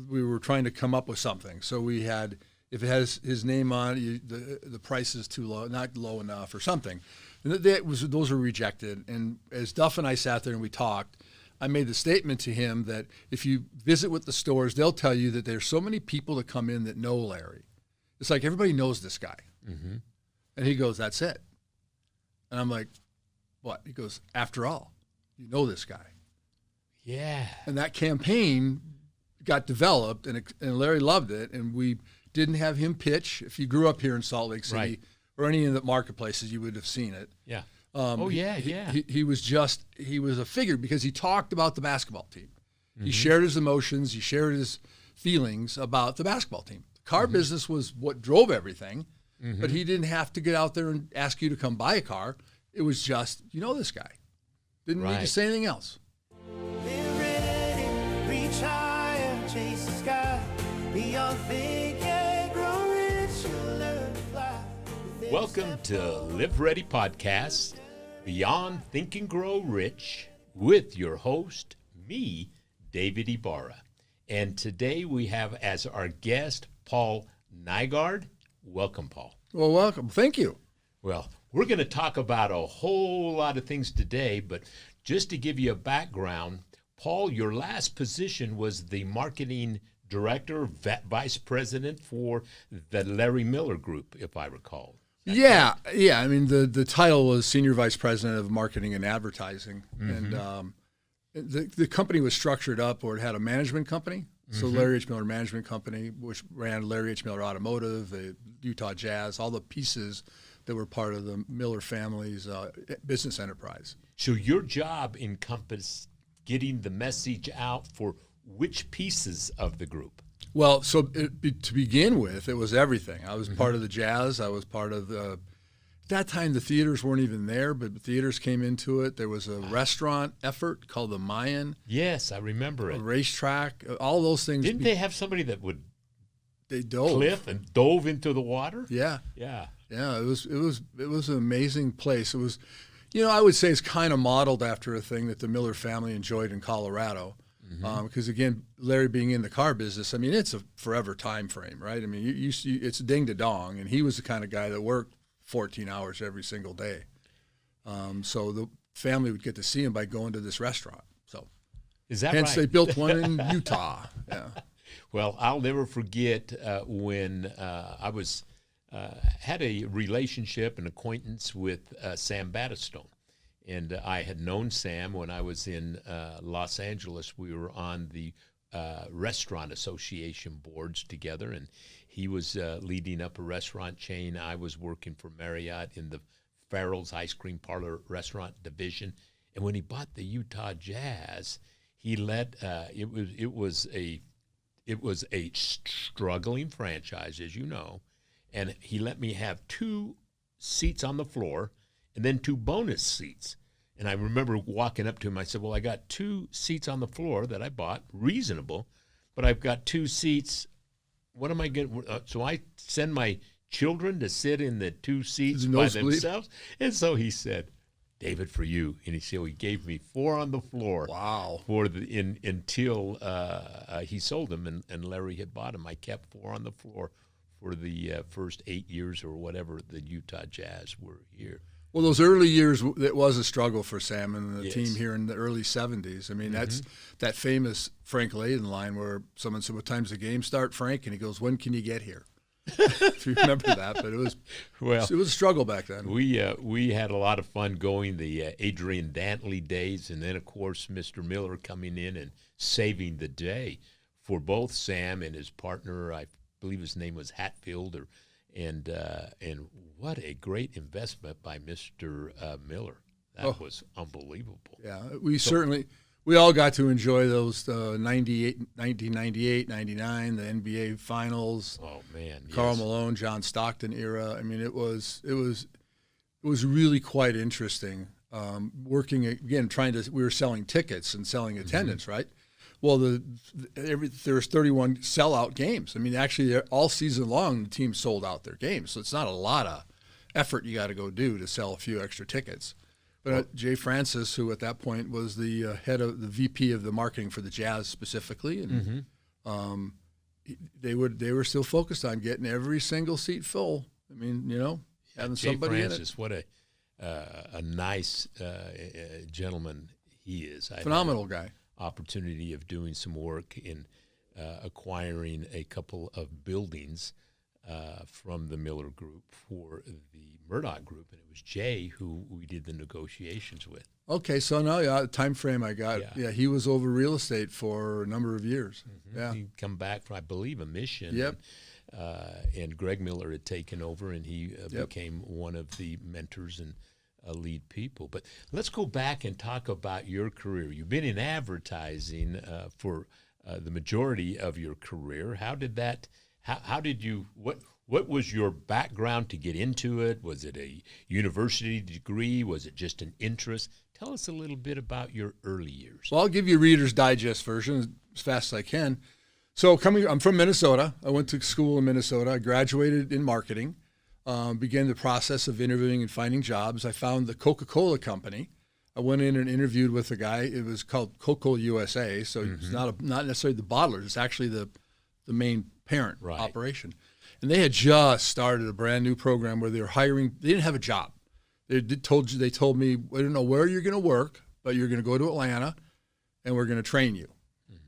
we were trying to come up with something. So we had, if it has his name on it, the price is too low, not low enough or something. And those were rejected. And as Duff and I sat there and we talked, I made the statement to him that if you visit with the stores, they'll tell you that there's so many people that come in that know Larry. It's like everybody knows this guy. Mm-hmm. And he goes, that's it. And I'm like, what? He goes, after all, you know this guy. Yeah. And that campaign got developed, and Larry loved it, and we didn't have him pitch. If you grew up here in Salt Lake City, right, or any of the marketplaces, you would have seen it. Yeah. He was a figure because he talked about the basketball team. Mm-hmm. He shared his emotions. He shared his feelings about the basketball team. The car mm-hmm. business was what drove everything, mm-hmm. but he didn't have to get out there and ask you to come buy a car. It was just, you know this guy. Didn't need to say anything else. Chase the sky, beyond thinking, grow rich, you'll learn to fly. Welcome to Live Ready Podcast, Beyond Think and Grow Rich, with your host, me, David Ibarra. And today we have as our guest, Paul Nygaard. Welcome, Paul. Well, welcome. Thank you. Well, we're going to talk about a whole lot of things today, but just to give you a background, Paul, your last position was the marketing director, vice president for the Larry Miller Group, if I recall. Yeah. I mean, the title was senior vice president of marketing and advertising, mm-hmm. and the company was structured up where it had a management company. So mm-hmm. Larry H. Miller Management Company, which ran Larry H. Miller Automotive, the Utah Jazz, all the pieces that were part of the Miller family's business enterprise. So your job encompassed getting the message out for which pieces of the group? Well, so to begin with, it was everything. I was mm-hmm. part of the Jazz. I was part of at that time, the theaters weren't even there, but the theaters came into it. There was a restaurant effort called the Mayan. Yes, I remember it. A racetrack, all those things. Didn't they have somebody that would dove into the water? Yeah. It was an amazing place. It was. I would say it's kind of modeled after a thing that the Miller family enjoyed in Colorado. Mm-hmm. Because, again, Larry being in the car business, I mean, it's a forever time frame, right? I mean, it's ding to dong, and he was the kind of guy that worked 14 hours every single day. So the family would get to see him by going to this restaurant. So is that hence right? They built one in Utah. Yeah. Well, I'll never forget when I was – had a relationship and acquaintance with Sam Battistone. And I had known Sam when I was in Los Angeles. We were on the Restaurant Association boards together, and he was leading up a restaurant chain. I was working for Marriott in the Farrell's Ice Cream Parlor restaurant division. And when he bought the Utah Jazz, he let it was a struggling franchise, as you know. And he let me have 2 seats on the floor and then 2 bonus seats. And I remember walking up to him. I said, well, I got 2 seats on the floor that I bought, reasonable, but I've got 2 seats. What am I getting? So I send my children to sit in the 2 seats by themselves. And so he said, David, for you. And he gave me 4 on the floor. Wow. Until he sold them and Larry had bought them. I kept 4 on the floor for the first 8 years or whatever the Utah Jazz were here. Well, those early years, it was a struggle for Sam and the yes. team here in the early 70s. I mean, mm-hmm. that's that famous Frank Layden line where someone said, what time's the game start, Frank? And he goes, when can you get here? If you remember that. But it was a struggle back then. We had a lot of fun going the Adrian Dantley days, and then, of course, Mr. Miller coming in and saving the day for both Sam and his partner, I believe his name was Hatfield, and what a great investment by Mr. Miller. That was unbelievable. Yeah, we all got to enjoy those 1998, 99, the NBA Finals. Oh man, Karl Malone, John Stockton era. I mean, it was really quite interesting. Working again, we were selling tickets and selling attendance, mm-hmm. right? Well, there's 31 sellout games. I mean, actually, all season long, the team sold out their games. So it's not a lot of effort you got to go do to sell a few extra tickets. But Jay Francis, who at that point was the head of the VP of the marketing for the Jazz specifically, and they were still focused on getting every single seat full. I mean, having Jay somebody Francis, in it. what a nice gentleman he is. I had Phenomenal guy. opportunity of doing some work in acquiring a couple of buildings from the Miller Group for the Murdoch Group, and it was Jay who we did the negotiations with. Okay, so now the time frame I got. Yeah, he was over real estate for a number of years. Yeah. He'd come back from, I believe, a mission. Yep. And Greg Miller had taken over, and he became one of the mentors and lead people. But let's go back and talk about your career. You've been in advertising for the majority of your career. How did that? How did you? What was your background to get into it? Was it a university degree? Was it just an interest? Tell us a little bit about your early years. Well, I'll give you Reader's Digest version as fast as I can. So I'm from Minnesota. I went to school in Minnesota. I graduated in marketing, began the process of interviewing and finding jobs. I found the Coca-Cola company. I went in and interviewed with a guy. It was called Coca-Cola USA. So it's not necessarily the bottler. It's actually the main parent operation. And they had just started a brand new program where they were hiring. They didn't have a job. They told me, we don't know where you're going to work, but you're going to go to Atlanta, and we're going to train you.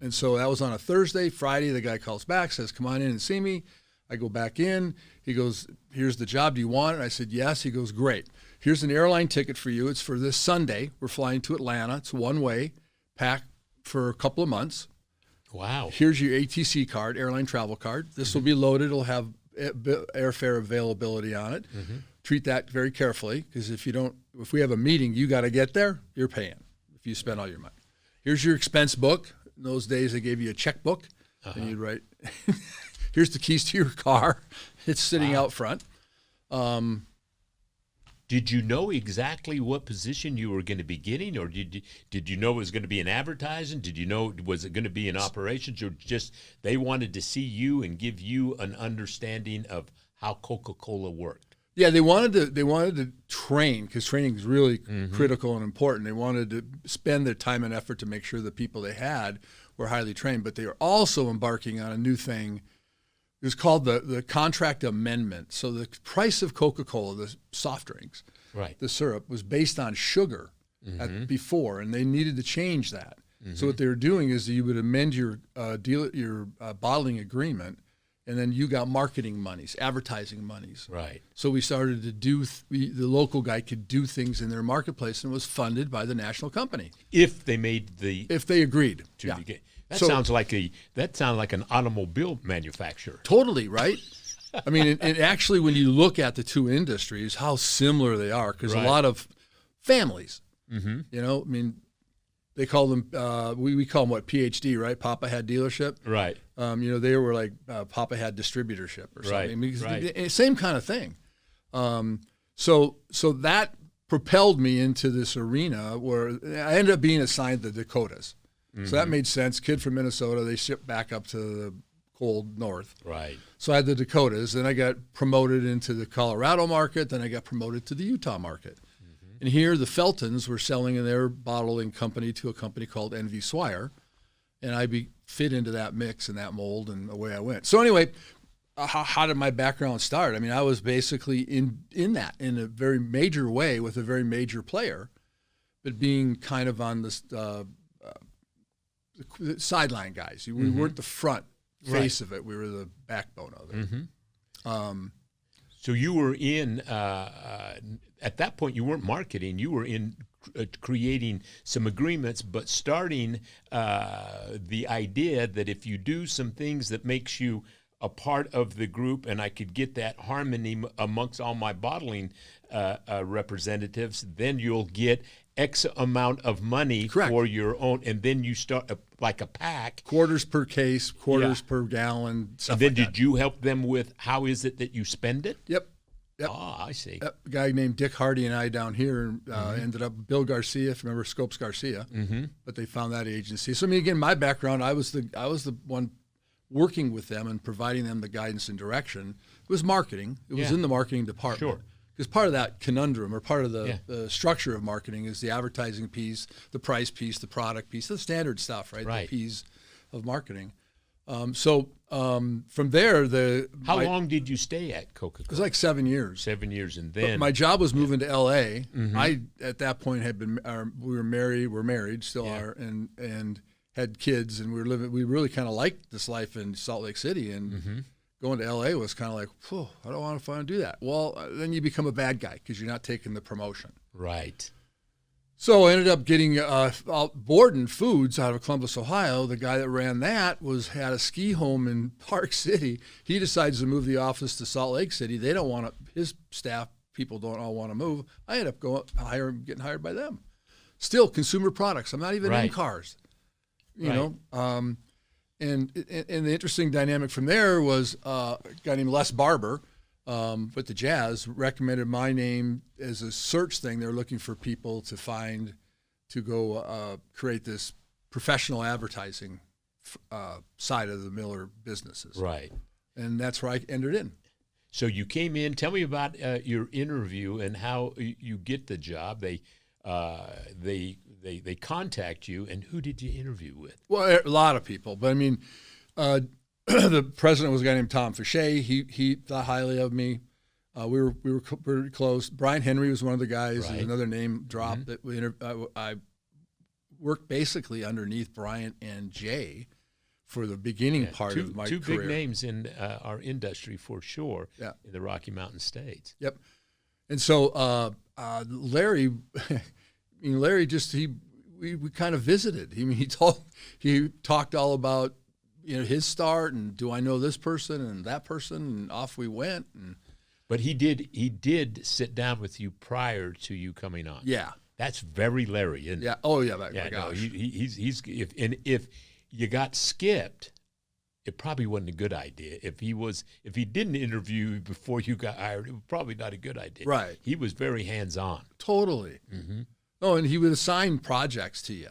And so that was on a Thursday. Friday, the guy calls back, says, come on in and see me. I go back in. He goes, here's the job. Do you want it? I said, yes. He goes, great. Here's an airline ticket for you. It's for this Sunday. We're flying to Atlanta. It's one way, pack for a couple of months. Wow. Here's your ATC card, airline travel card. This will be loaded. It'll have airfare availability on it. Treat that very carefully, because if we have a meeting, you got to get there, you're paying if you spend all your money. Here's your expense book. In those days, they gave you a checkbook, and you'd write, here's the keys to your car. It's sitting out front. Did you know exactly what position you were going to be getting, or did you know it was going to be in advertising? Did you know, was it going to be in operations, or just they wanted to see you and give you an understanding of how Coca-Cola worked? Yeah, they wanted to train, because training is really critical and important. They wanted to spend their time and effort to make sure the people they had were highly trained, but they were also embarking on a new thing. It was called the contract amendment. So the price of Coca-Cola, the soft drinks, the syrup, was based on sugar before, and they needed to change that. So what they were doing is you would amend your bottling agreement, and then you got marketing monies, advertising monies. Right. So we started to do, the local guy could do things in their marketplace, and it was funded by the national company. If they agreed. That sounds like an automobile manufacturer. Totally, right? I mean, and actually, when you look at the two industries, how similar they are, because a lot of families, I mean, they call them, we call them what, PhD, right? Papa had dealership. Right. They were like Papa had distributorship or something. Right. Same kind of thing. So that propelled me into this arena where I ended up being assigned the Dakotas. So that made sense. Kid from Minnesota, they shipped back up to the cold north. Right. So I had the Dakotas. Then I got promoted into the Colorado market. Then I got promoted to the Utah market. And here the Feltons were selling in their bottling company to a company called NV Swire. And I fit into that mix and that mold, and away I went. So anyway, how did my background start? I mean, I was basically in a very major way with a very major player, but being kind of on this the sideline guys. We weren't the front face of it. We were the backbone of it. So you were in, at that point, you weren't marketing. You were in creating some agreements, but starting the idea that if you do some things that makes you a part of the group, and I could get that harmony amongst all my bottling representatives, then you'll get X amount of money for your own, and then you start like a pack. Quarters per case, quarters per gallon, stuff and then like did that. you help them with how is it that you spend it? Yep. Oh, I see. A guy named Dick Hardy and I down here ended up, Bill Garcia, if you remember Scopes Garcia, but they found that agency. So I mean, again, my background, I was the one working with them and providing them the guidance and direction. It was marketing. It was in the marketing department. Sure. Because part of that conundrum, or part of the structure of marketing, is the advertising piece, the price piece, the product piece, the standard stuff, right? The P's of marketing. From there, How long did you stay at Coca-Cola? It was like 7 years. 7 years, and But then my job was moving to L.A. I at that point had been we were married. We're married, still are, and had kids, and we were living. We really kind of liked this life in Salt Lake City, and going to L.A. was kind of like, I don't want to do that. Well, then you become a bad guy because you're not taking the promotion. Right. So I ended up getting Borden Foods out of Columbus, Ohio. The guy that ran that had a ski home in Park City. He decides to move the office to Salt Lake City. They don't want to. His staff people don't all want to move. I ended up getting hired by them. Still consumer products. I'm not even in cars. You know. And the interesting dynamic from there was a guy named Les Barber. With the Jazz, recommended my name as a search thing. They're looking for people to go create this professional advertising side of the Miller businesses. Right. And that's where I entered in. So you came in. Tell me about your interview and how you get the job. They contact you, and who did you interview with? Well, a lot of people, but I mean, the president was a guy named Tom Fichet. He thought highly of me. We were pretty close. Brian Henry was one of the guys. There's another name drop that I worked basically underneath Brian and Jay for the beginning part of my career. Two big names in our industry for sure. Yeah. In the Rocky Mountain states. Yep. And so Larry, Larry we kind of visited. He talked all about his start and do I know this person and that person, and off we went. But he did sit down with you prior to you coming on. Yeah, that's very Larry, isn't it? Yeah. Oh yeah. My gosh. No, he's if you got skipped, it probably wasn't a good idea. If he didn't interview you before you got hired, it was probably not a good idea. Right. He was very hands on. Totally. Oh, and he would assign projects to you.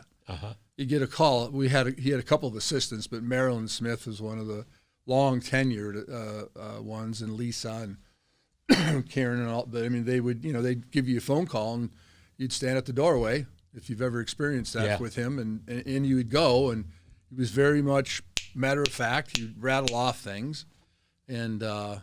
You get a call. He had a couple of assistants, but Marilyn Smith was one of the long tenured ones, and Lisa and Karen and all. But I mean, they would they'd give you a phone call, and you'd stand at the doorway if you've ever experienced that with him, and you would go, and he was very much matter of fact. He'd rattle off things, and then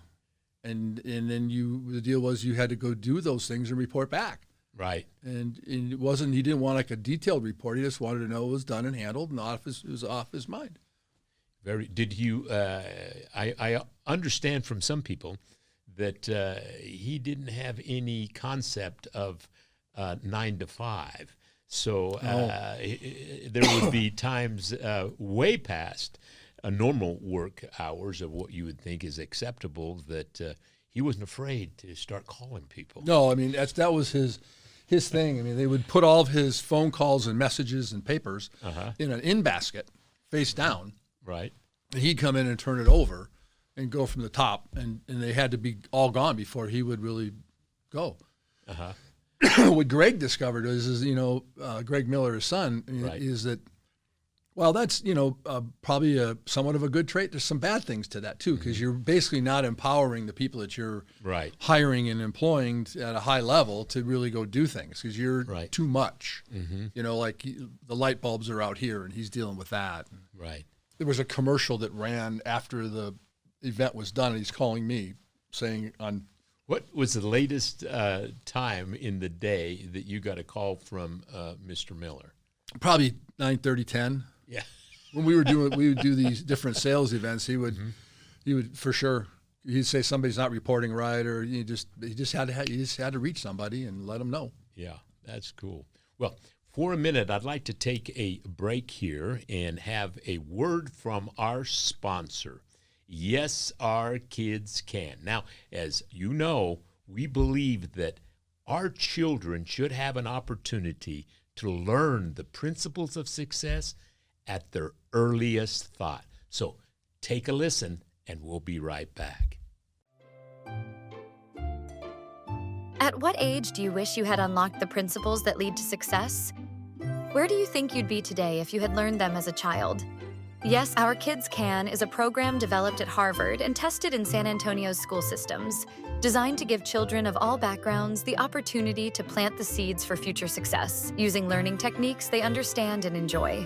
the deal was you had to go do those things and report back. Right. And it wasn't, he didn't want like a detailed report. He just wanted to know it was done and handled and it was off his mind. Did you, I understand from some people that he didn't have any concept of 9 to 5. So there would be times way past normal work hours of what you would think is acceptable that he wasn't afraid to start calling people. No, I mean, that was his thing. I mean, they would put all of his phone calls and messages and papers in an in basket, face down. Right. And he'd come in and turn it over and go from the top, and they had to be all gone before he would really go. What Greg discovered is Greg Miller, his son, is that, well, that's, probably somewhat of a good trait. There's some bad things to that, too, because you're basically not empowering the people that you're hiring and employing at a high level to really go do things because you're too much. Like the light bulbs are out here, and he's dealing with that. Right. There was a commercial that ran after the event was done, and he's calling me saying on... What was the latest time in the day that you got a call from Mr. Miller? Probably 9:30, 10. Yeah. When we would do these different sales events, he would for sure, he'd say somebody's not reporting right, or you just had to reach somebody and let them know. Yeah, that's cool. Well, for a minute, I'd like to take a break here and have a word from our sponsor. Yes, our kids can. Now, as you know, we believe that our children should have an opportunity to learn the principles of success at their earliest thought. So take a listen, and we'll be right back. At what age do you wish you had unlocked the principles that lead to success? Where do you think you'd be today if you had learned them as a child? Yes, Our Kids Can is a program developed at Harvard and tested in San Antonio's school systems, designed to give children of all backgrounds the opportunity to plant the seeds for future success using learning techniques they understand and enjoy.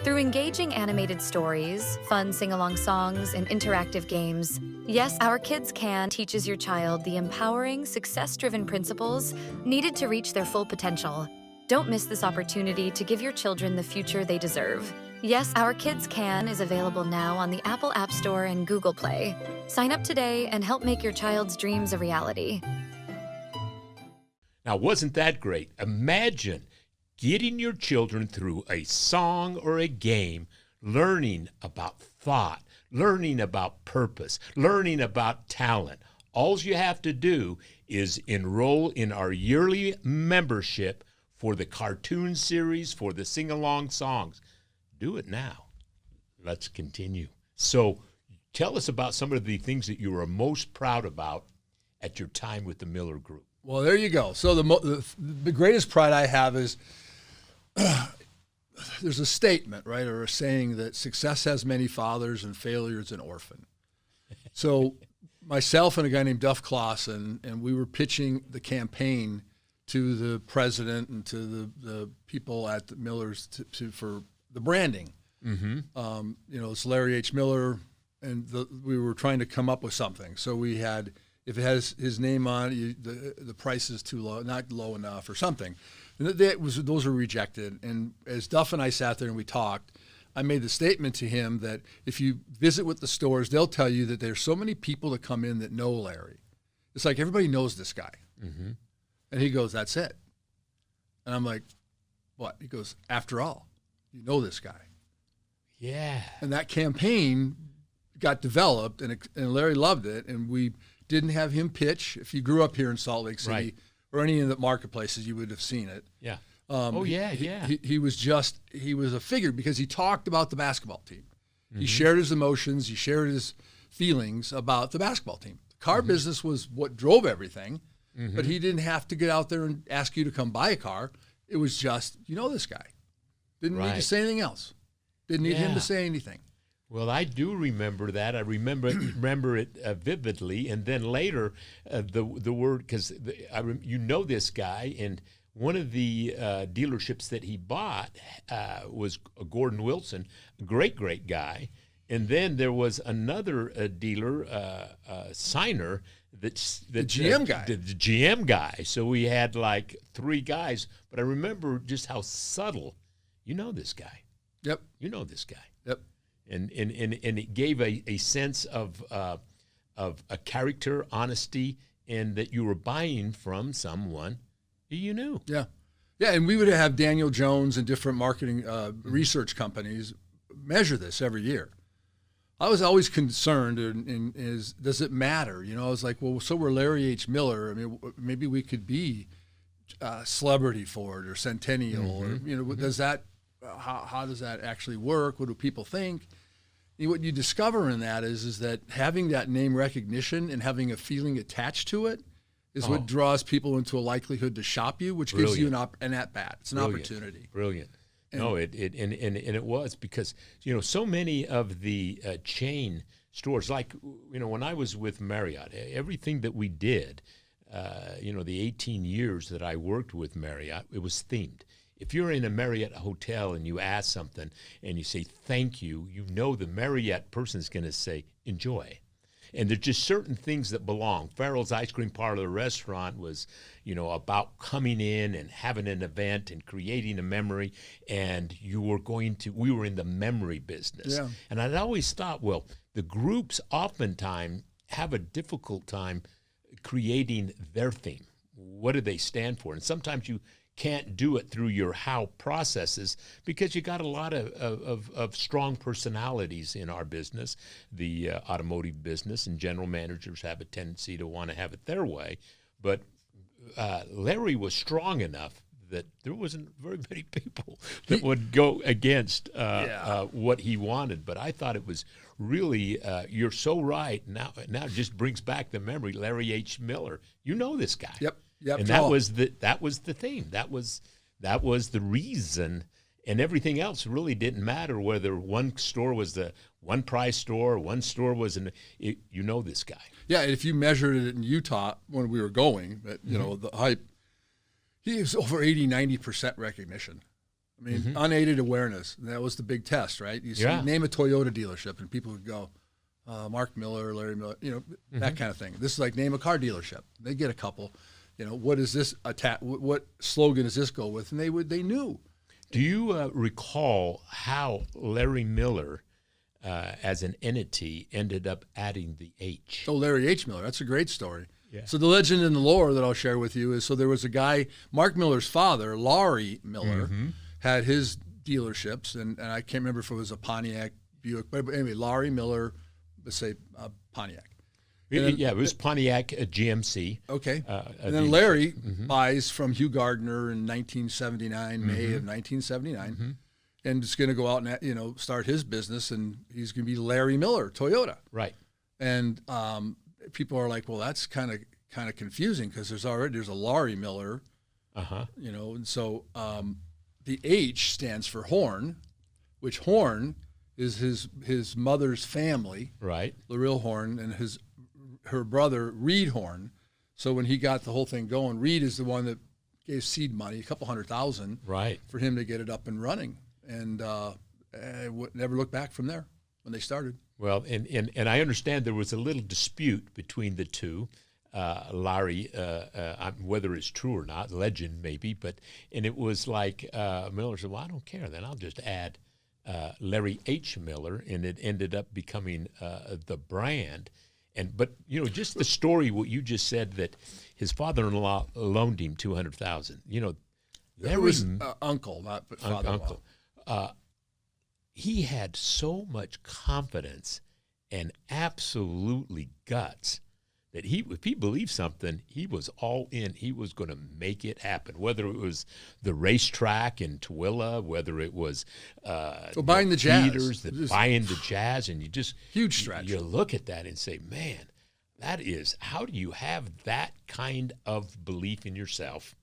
Through engaging animated stories, fun sing-along songs, and interactive games, Yes, Our Kids Can teaches your child the empowering, success-driven principles needed to reach their full potential. Don't miss this opportunity to give your children the future they deserve. Yes, Our Kids Can is available now on the Apple App Store and Google Play. Sign up today and help make your child's dreams a reality. Now, wasn't that great? Imagine getting your children through a song or a game, learning about thought, learning about purpose, learning about talent. All you have to do is enroll in our yearly membership for the cartoon series, for the sing-along songs. Do it now. Let's continue. So tell us about some of the things that you are most proud about at your time with the Miller Group. Well, there you go. So the greatest pride I have is there's a statement, right, or a saying that success has many fathers and failure is an orphan. So myself and a guy named Duff Clausen, and we were pitching the campaign to the president and to the people at the Millers for the branding. Mm-hmm. It's Larry H. Miller, and we were trying to come up with something. So we had, if it has his name on it, the price is too low, not low enough, or something. And those were rejected. And as Duff and I sat there and we talked, I made the statement to him that if you visit with the stores, they'll tell you that there's so many people that come in that know Larry. It's like everybody knows this guy. Mm-hmm. And he goes, "That's it." And I'm like, "What?" He goes, "After all, you know this guy." Yeah. And that campaign got developed, and Larry loved it. And we didn't have him pitch. If you grew up here in Salt Lake City, right, or any of the marketplaces, you would have seen it. Yeah. He was a figure because he talked about the basketball team. Mm-hmm. He shared his emotions. He shared his feelings about the basketball team. The car mm-hmm. business was what drove everything, mm-hmm. but he didn't have to get out there and ask you to come buy a car. It was just, you know this guy. Didn't need to say anything else. Didn't need him to say anything. Well, I do remember that. I remember it vividly. And then later, the word, because you know this guy, and one of the dealerships that he bought was Gordon Wilson, a great guy. And then there was another dealer, Signer, the GM guy. The GM guy. So we had like three guys. But I remember just how subtle. You know this guy. Yep. You know this guy. Yep. And it gave a sense of a character, honesty, and that you were buying from someone you knew. Yeah. Yeah, and we would have Daniel Jones and different marketing research companies measure this every year. I was always concerned, is does it matter? You know, I was like, well, so we're Larry H. Miller. I mean, maybe we could be Celebrity Ford or Centennial, mm-hmm. or does that? How does that actually work? What do people think? What you discover in that is that having that name recognition and having a feeling attached to it is what draws people into a likelihood to shop you, which gives you an at-bat. It's an opportunity. Brilliant. It was because, so many of the chain stores, like, when I was with Marriott, everything that we did, the 18 years that I worked with Marriott, it was themed. If you're in a Marriott hotel and you ask something and you say thank you, the Marriott person's going to say enjoy. And there's just certain things that belong. Farrell's Ice Cream Parlor restaurant was, about coming in and having an event and creating a memory. And we were in the memory business. Yeah. And I'd always thought, well, the groups oftentimes have a difficult time creating their theme. What do they stand for? And sometimes you can't do it through your how processes because you got a lot of strong personalities in our business, the automotive business, and general managers have a tendency to want to have it their way. But Larry was strong enough that there wasn't very many people that would go against what he wanted. But I thought it was really, you're so right. Now it just brings back the memory, Larry H. Miller. You know this guy. Yep. And that was the theme. That was the reason, and everything else really didn't matter. Whether one store was the one price store, one store was this guy. Yeah, and if you measured it in Utah when we were going, the hype, he was over 80-90% recognition. I mean, unaided awareness. That was the big test, right? You say, name a Toyota dealership, and people would go, Mark Miller, Larry Miller, that kind of thing. This is like name a car dealership. They get a couple. What is this what slogan does this go with? And they knew. Do you recall how Larry Miller, as an entity, ended up adding the H? Oh, Larry H. Miller. That's a great story. Yeah. So the legend and the lore that I'll share with you is, so there was a guy, Mark Miller's father, Laurie Miller, had his dealerships, and I can't remember if it was a Pontiac, Buick, but anyway, Laurie Miller, let's say Pontiac. It was Pontiac GMC. Okay. And then Larry buys from Hugh Gardner in 1979, May of 1979, and is going to go out and start his business, and he's going to be Larry Miller, Toyota. Right. And people are like, well, that's kind of confusing because there's a Laurie Miller, and so the H stands for Horn, which Horn is his mother's family, right? Larille Horn, and her brother Reed Horn. So when he got the whole thing going, Reed is the one that gave seed money, $200,000, right, for him to get it up and running, and never looked back from there when they started. Well, and I understand there was a little dispute between the two. Larry, whether it's true or not, legend maybe, and it was like Miller said, well, I don't care, then I'll just add Larry H. Miller, and it ended up becoming the brand. But just the story, what you just said, that his father-in-law loaned him $200,000. There was uncle, not father-in-law. Uncle. He had so much confidence and absolutely guts that if he believed something, he was all in. He was going to make it happen, whether it was the racetrack in Tooele, whether it was buying the Jazz. Theaters, buying the Jazz, and you just huge stretch. You look at that and say, man, how do you have that kind of belief in yourself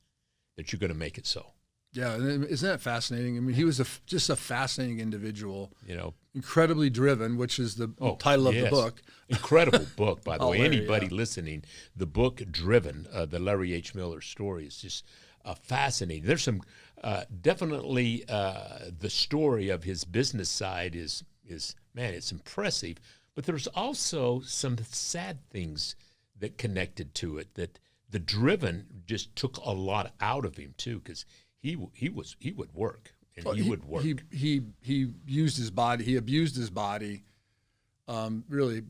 that you're going to make it so? Yeah, isn't that fascinating? I mean, he was just a fascinating individual. You know, incredibly driven, which is the title of the book. Incredible book, by the way. Larry, Anybody listening, the book Driven, the Larry H. Miller story is just fascinating. There's some definitely the story of his business side is man, it's impressive. But there's also some sad things that connected to it. That the Driven just took a lot out of him too, because he would work. And he would work. He used his body. He abused his body. Really,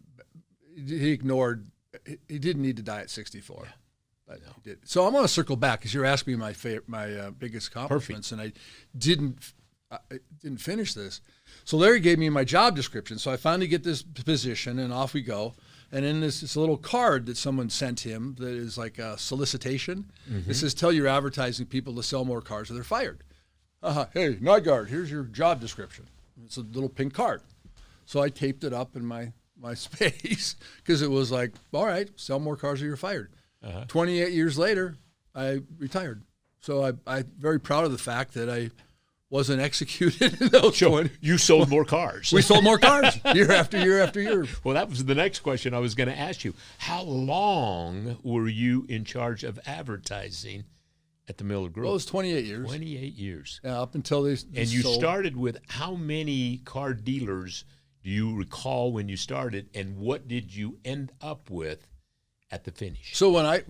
he ignored. He didn't need to die at 64. Yeah. But he did. So I'm going to circle back because you're asking me my biggest accomplishments, and I didn't finish this. So Larry gave me my job description. So I finally get this position, and off we go. And then this little card that someone sent him that is like a solicitation. It says, "Tell your advertising people to sell more cars, or they're fired." Hey, Nygaard, here's your job description. It's a little pink card. So I taped it up in my space because it was like, all right, sell more cars or you're fired. 28 years later, I retired. So I'm very proud of the fact that I wasn't executed in those. You sold more cars. We sold more cars year after year after year. Well, that was the next question I was going to ask you. How long were you in charge of advertising at the Miller Group? Well, it was 28 years. 28 years. Yeah, up until they And you sold. started with how many car dealers do you recall when you started, and what did you end up with at the finish? So when I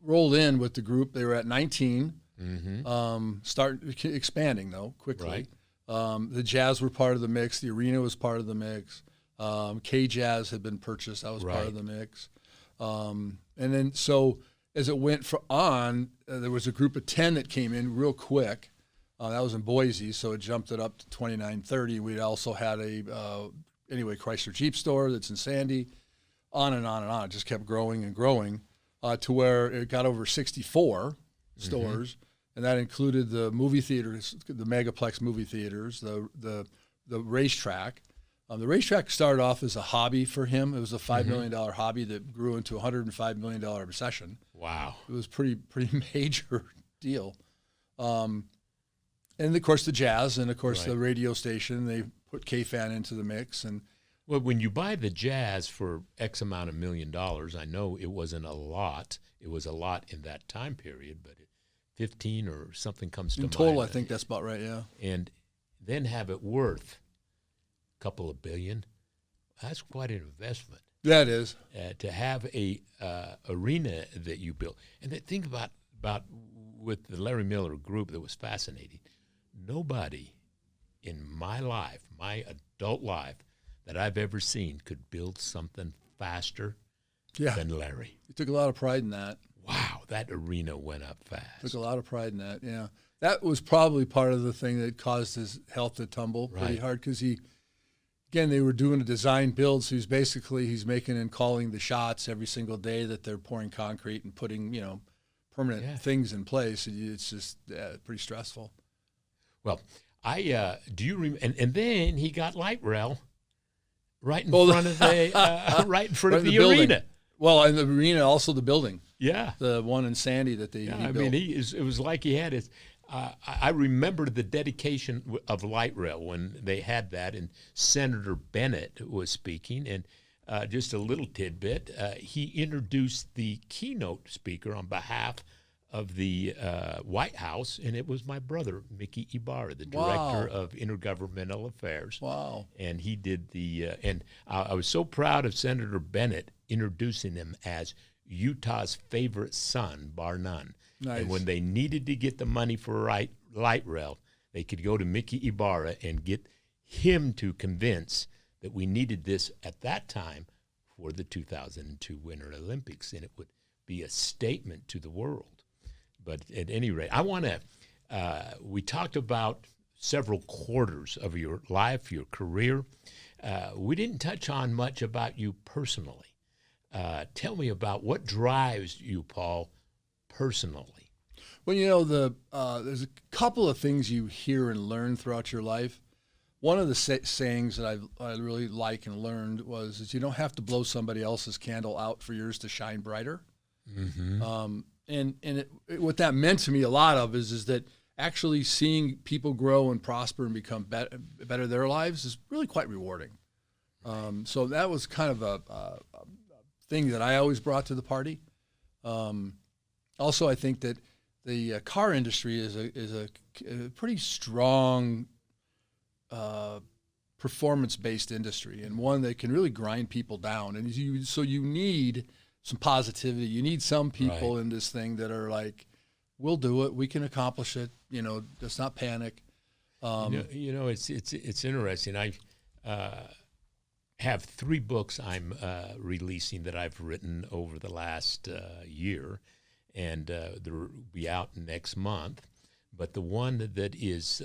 rolled in with the group, they were at 19. Start expanding, though, quickly. Right. The Jazz were part of the mix. The Arena was part of the mix. K-Jazz had been purchased. That was part of the mix. And then so as it went on, there was a group of 10 that came in real quick. That was in Boise, so it jumped it up to 29, 30. We also had Chrysler Jeep store that's in Sandy, on and on and on. It just kept growing and growing to where it got over 64 stores, and that included the movie theaters, the Megaplex movie theaters, the racetrack. The racetrack started off as a hobby for him. It was a $5 million hobby that grew into a $105 million recession. Wow. It was pretty major deal. And, of course, the Jazz and, of course, the radio station. They put K-Fan into the mix. And well, when you buy the Jazz for X amount of $1 million, I know it wasn't a lot. It was a lot in that time period, but 15 or something comes to In mind. total, I think that's about right, yeah. And then have it worth a couple of billion. That's quite an investment. Yeah, it is. To have a arena that you built. And then think about with the Larry Miller group that was fascinating. Nobody in my life, my adult life, that I've ever seen could build something faster than Larry. He took a lot of pride in that. Wow, that arena went up fast. Took a lot of pride in that, yeah. That was probably part of the thing that caused his health to tumble pretty hard because they were doing a design build, so he's making and calling the shots every single day that they're pouring concrete and putting, permanent things in place. It's just pretty stressful. Well, do you remember? And then he got light rail right in front of the building. arena. Well, and the arena, also the building. Yeah, the one in Sandy that he built. It was like he had his. I remember the dedication of light rail when they had that, and Senator Bennett was speaking. And just a little tidbit, he introduced the keynote speaker on behalf of the White House, and it was my brother, Mickey Ibarra, the director of Intergovernmental Affairs. Wow! And he did and I was so proud of Senator Bennett introducing him as Utah's favorite son, bar none. Nice. And when they needed to get the money for light rail, they could go to Mickey Ibarra and get him to convince that we needed this at that time for the 2002 Winter Olympics, and it would be a statement to the world. But at any rate, I want to, we talked about several quarters of your life, your career. We didn't touch on much about you personally. Tell me about what drives you, Paul, personally. Well, there's a couple of things you hear and learn throughout your life. One of the sayings that I really like and learned is you don't have to blow somebody else's candle out for yours to shine brighter. Mm-hmm. What that meant to me a lot of is that actually seeing people grow and prosper and become better their lives is really quite rewarding. So that was kind of a thing that I always brought to the party. Also, I think that the car industry is a pretty strong performance-based industry, and one that can really grind people down. And so you need some positivity. You need some people in this thing that are like, we'll do it. We can accomplish it. Just not panic. It's interesting. I have 3 books I'm releasing that I've written over the last year, and they'll be out next month. But the one that is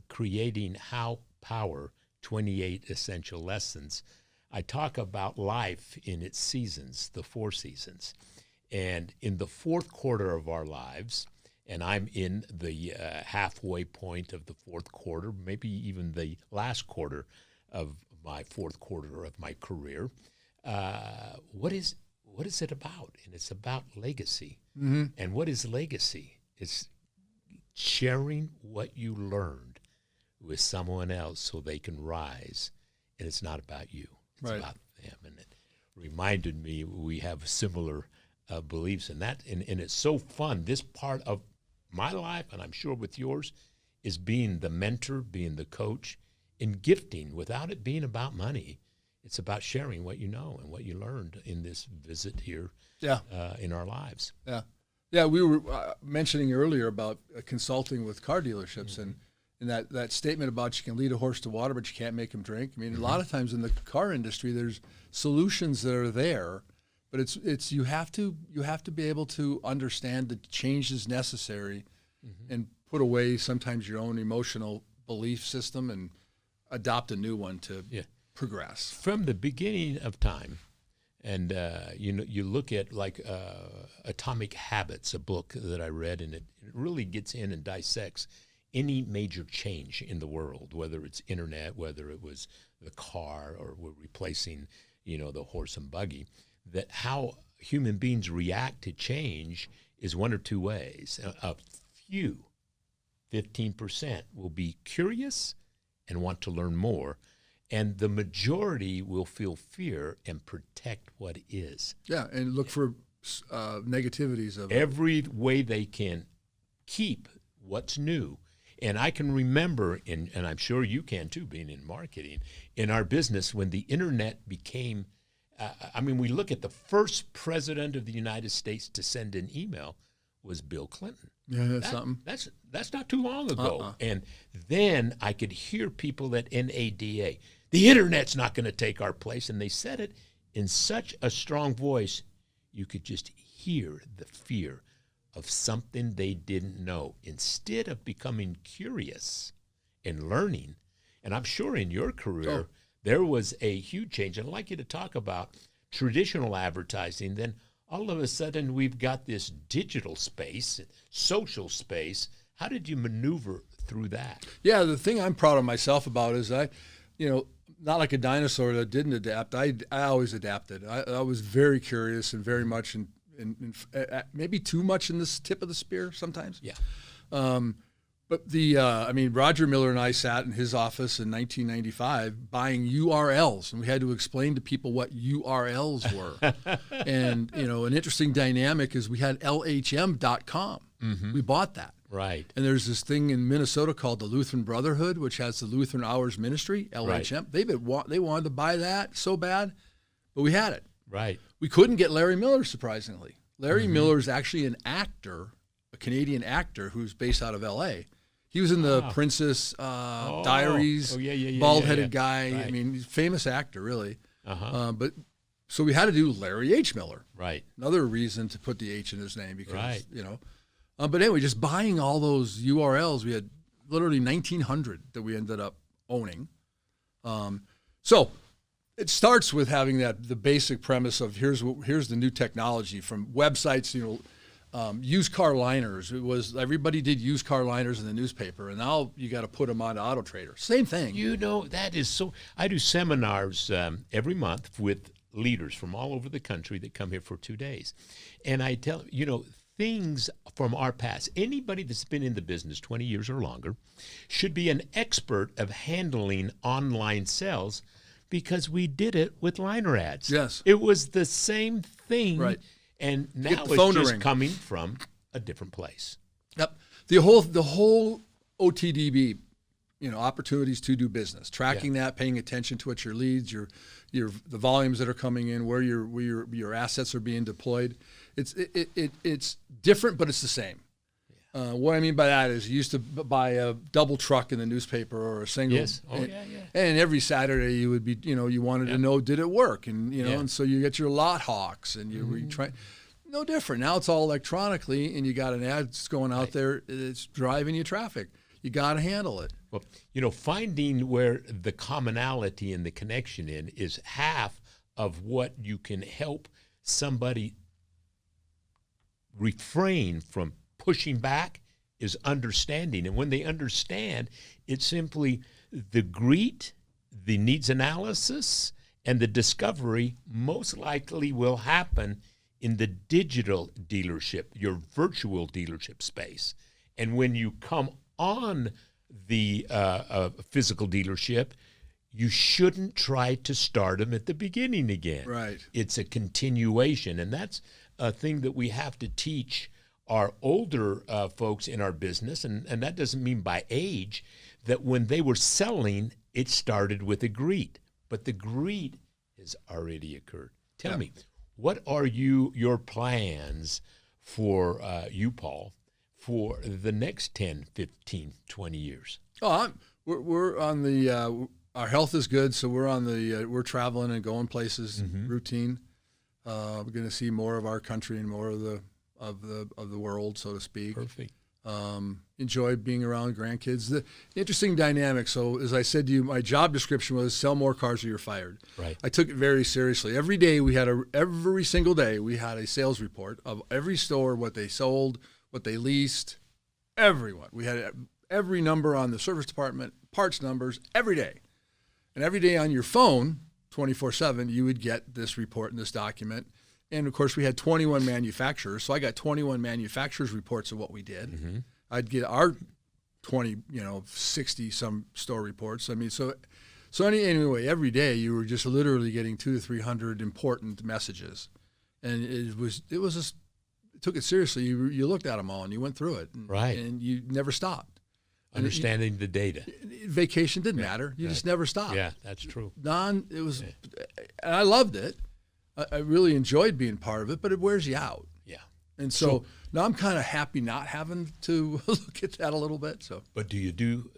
Creating How Power, 28 Essential Lessons, I talk about life in its seasons, the 4 seasons. And in the 4th quarter of our lives, and I'm in the halfway point of the 4th quarter, maybe even the last quarter of my 4th quarter of my career, what is it about? And it's about legacy. Mm-hmm. And what is legacy? It's sharing what you learned with someone else so they can rise. And it's not about you. It's about them. And it reminded me we have similar beliefs in that. And it's so fun. This part of my life, and I'm sure with yours, is being the mentor, being the coach, and gifting without it being about money. It's about sharing what you know and what you learned in this visit here in our lives. Yeah. Yeah, we were mentioning earlier about consulting with car dealerships, mm-hmm. and that statement about you can lead a horse to water, but you can't make him drink. I mean, mm-hmm. a lot of times in the car industry, there's solutions that are there, but it's you have to be able to understand the changes necessary, mm-hmm. and put away sometimes your own emotional belief system and adopt a new one to progress. From the beginning of time, and you look at like Atomic Habits, a book that I read, and it really gets in and dissects any major change in the world, whether it's internet, whether it was the car, or we're replacing, the horse and buggy, that how human beings react to change is one or two ways. A few, 15%, will be curious and want to learn more, and the majority will feel fear and protect what is. Yeah, and look for negativities of every way they can keep what's new. And I can remember, and I'm sure you can too, being in marketing, in our business when the internet became, we look at the first president of the United States to send an email was Bill Clinton. Yeah, that's something. That's not too long ago. And then I could hear people at NADA, the internet's not going to take our place. And they said it in such a strong voice, you could just hear the fear of something they didn't know. Instead of becoming curious and learning, and I'm sure in your career, there was a huge change. I'd like you to talk about traditional advertising. Then all of a sudden, we've got this digital space, social space. How did you maneuver through that? Yeah, the thing I'm proud of myself about is not like a dinosaur that didn't adapt. I always adapted. I was very curious and very much in maybe too much in this tip of the spear sometimes. Yeah. But Roger Miller and I sat in his office in 1995 buying URLs, and we had to explain to people what URLs were. And, an interesting dynamic is we had LHM.com. Mm-hmm. We bought that. Right. And there's this thing in Minnesota called the Lutheran Brotherhood, which has the Lutheran Hours Ministry, LHM. Right. They wanted to buy that so bad, but we had it. Right. We couldn't get Larry Miller, surprisingly. Larry Miller is actually an actor, a Canadian actor who's based out of L.A. He was in the Princess Diaries, bald-headed guy. Right. I mean, famous actor, really. Uh-huh. So we had to do Larry H. Miller. Right. Another reason to put the H in his name because, right. But anyway, just buying all those URLs, we had literally 1,900 that we ended up owning. So it starts with having the basic premise of here's the new technology from websites, used car liners. It was everybody did used car liners in the newspaper, and now you got to put them on Auto Trader. Same thing. That is so. I do seminars every month with leaders from all over the country that come here for 2 days, and I tell things from our past. Anybody that's been in the business 20 years or longer should be an expert of handling online sales because we did it with liner ads. Yes. It was the same thing. Right. And now it's just coming from a different place. Yep. The whole OTDB, opportunities to do business, tracking that, paying attention to what your leads, the volumes that are coming in, where your assets are being deployed. It's different, but it's the same. Yeah. What I mean by that is you used to buy a double truck in the newspaper or a single. Yes. And every Saturday you would be, you wanted to know, did it work? And, and so you get your lot hawks and you try. No different. Now it's all electronically and you got an ad that's going out there. It's driving you traffic. You got to handle it. Well, finding where the commonality and the connection in is half of what you can help somebody refrain from pushing back is understanding. And when they understand, it's simply the greet, the needs analysis, and the discovery most likely will happen in the digital dealership, your virtual dealership space. And when you come on the physical dealership, you shouldn't try to start them at the beginning again. Right. It's a continuation. And that's a thing that we have to teach our older folks in our business, and that doesn't mean by age, that when they were selling, it started with a greet. But the greet has already occurred. Tell me, what are your plans for you, Paul, for the next 10, 15, 20 years? We're on the our health is good, so we're on the we're traveling and going places routine. We're going to see more of our country and more of the world, so to speak. Perfect. Enjoy being around grandkids. The interesting dynamic. So as I said to you, my job description was sell more cars or you're fired. Right. I took it very seriously. Every single day we had a sales report of every store, what they sold, what they leased, everyone. We had every number on the service department, parts numbers, every day. And every day on your phone, 24/7, you would get this report and this document. And, of course, we had 21 manufacturers, so I got 21 manufacturers' reports of what we did. Mm-hmm. I'd get our 60-some store reports. I mean, so anyway, every day you were just literally getting 200 to 300 important messages. And took it seriously, you looked at them all and you went through it, Right. and you never stopped. Understanding the data. Vacation didn't matter. You just never stopped. Yeah, that's true. And I loved it. I really enjoyed being part of it, but it wears you out. Yeah. And so now I'm kind of happy not having to look at that a little bit. So, But do you do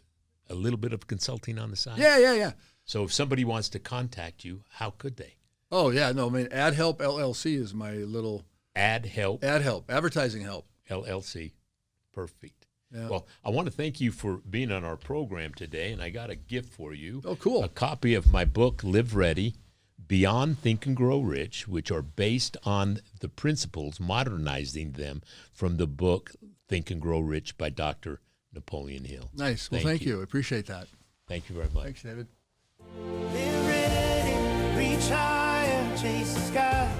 a little bit of consulting on the side? yeah. So if somebody wants to contact you, how could they? Oh yeah, no, I mean, Ad Help LLC is my little Ad Help advertising help. LLC. Perfect. Yeah. Well, I want to thank you for being on our program today, and I got a gift for you. Oh, cool. A copy of my book, Live Ready, Beyond Think and Grow Rich, which are based on the principles, modernizing them from the book Think and Grow Rich by Dr. Napoleon Hill. Nice. Well, thank you. I appreciate that. Thank you very much. Thanks, David. Live ready, reach higher, chase the sky.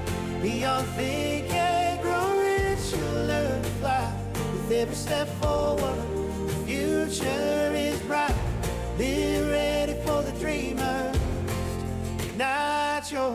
Beyond think and grow rich, you'll learn to fly. With every step forward, the future is bright. Live ready for the dreamers, ignite your